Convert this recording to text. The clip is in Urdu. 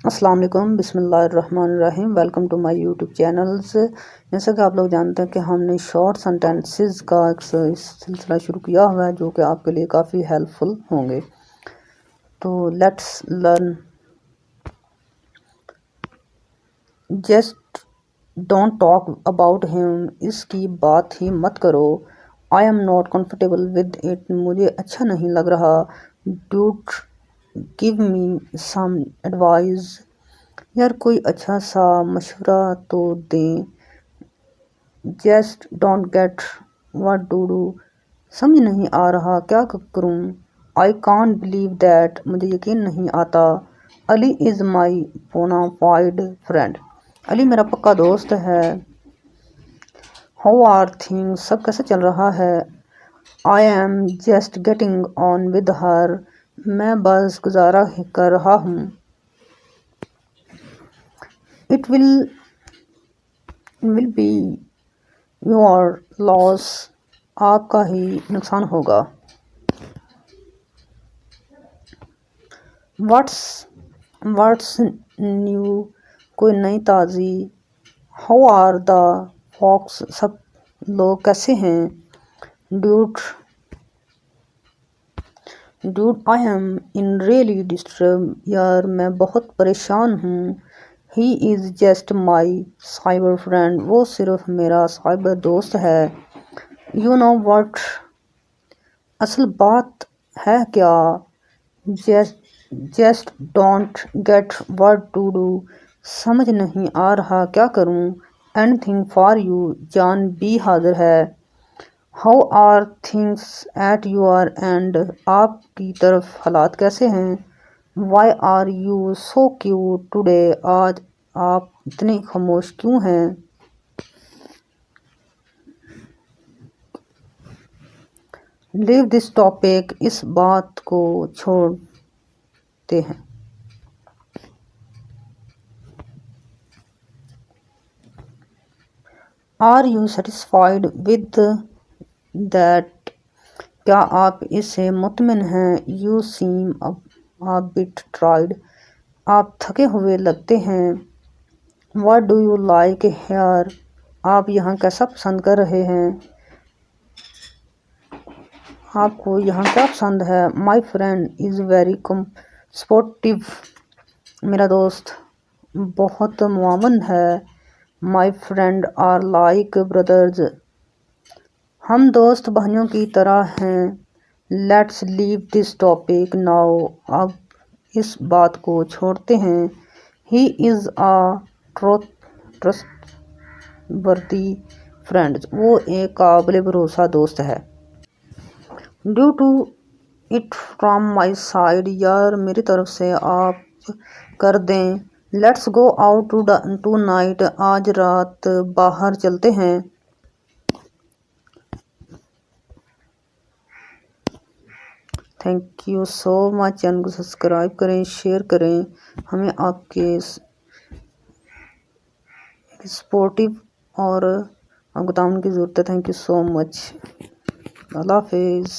السلام علیکم، بسم اللہ الرحمن الرحیم۔ Welcome to my YouTube channels. جیسا کہ آپ لوگ جانتے ہیں کہ ہم نے شارٹ سینٹینسز کا ایک سلسلہ شروع کیا ہوا ہے جو کہ آپ کے لیے کافی ہیلپ فل ہوں گے۔ تو let's learn. Just don't talk about ہم، اس کی بات ہی مت کرو۔ I am not comfortable with it, مجھے اچھا نہیں لگ رہا۔ ڈوڈ گیو می سم ایڈوائز، یار کوئی اچھا سا مشورہ تو دیں۔ Just don't get what to do, سمجھ نہیں آ رہا کیا کروں۔ آئی کانٹ بلیو دیٹ، مجھے یقین نہیں آتا۔ علی از مائی بونا فائیڈ فرینڈ، علی میرا پکا دوست ہے۔ ہاؤ آر تھنگز، سب کیسے چل رہا ہے۔ I am just getting on with her, میں بس گزارا کر رہا ہوں۔ اٹ ول بی یور لاس، آپ کا ہی نقصان ہوگا۔ واٹس نیو، کوئی نئی تازی۔ ہاؤ آر دا فوکس، سب لوگ کیسے ہیں۔ Dude I am in really disturb, یار میں بہت پریشان ہوں۔ He is just my cyber friend, وہ صرف میرا سائبر دوست ہے۔ یو نو واٹ، اصل بات ہے کیا۔ Just don't get what to do, سمجھ نہیں آ رہا کیا کروں۔ اینی تھنگ فار یو، جان بھی حاضر ہے۔ How are things at your end, آپ کی طرف حالات کیسے ہیں۔ Why are you so cute today, آج آپ اتنے خاموش کیوں ہیں۔ لیو دس ٹاپک، اس بات کو چھوڑتے ہیں۔ Are you satisfied with that, کیا آپ اس سے مطمئن ہیں۔ You seem a bit tired, آپ تھکے ہوئے لگتے ہیں۔ What do you like here, آپ یہاں کیسا پسند کر رہے ہیں۔ آپ کو یہاں کیا پسند ہے۔ My friend is very supportive, میرا دوست بہت معاون ہے۔ My friend are like brothers, ہم دوست بھائیوں کی طرح ہیں۔ Let's leave this topic now, اب اس بات کو چھوڑتے ہیں۔ ہی از اے ٹرسٹ وردی فرینڈ، وہ ایک قابل بھروسہ دوست ہے۔ Do it from my side, یار میری طرف سے آپ کر دیں۔ Let's go out two night, آج رات باہر چلتے ہیں۔ Thank you so much, channel کو سبسکرائب کریں، شیئر کریں، ہمیں آپ کے سپورٹیو اور آپ کو تعاون کی ضرورت ہے۔ تھینک یو سو مچ، اللہ حافظ۔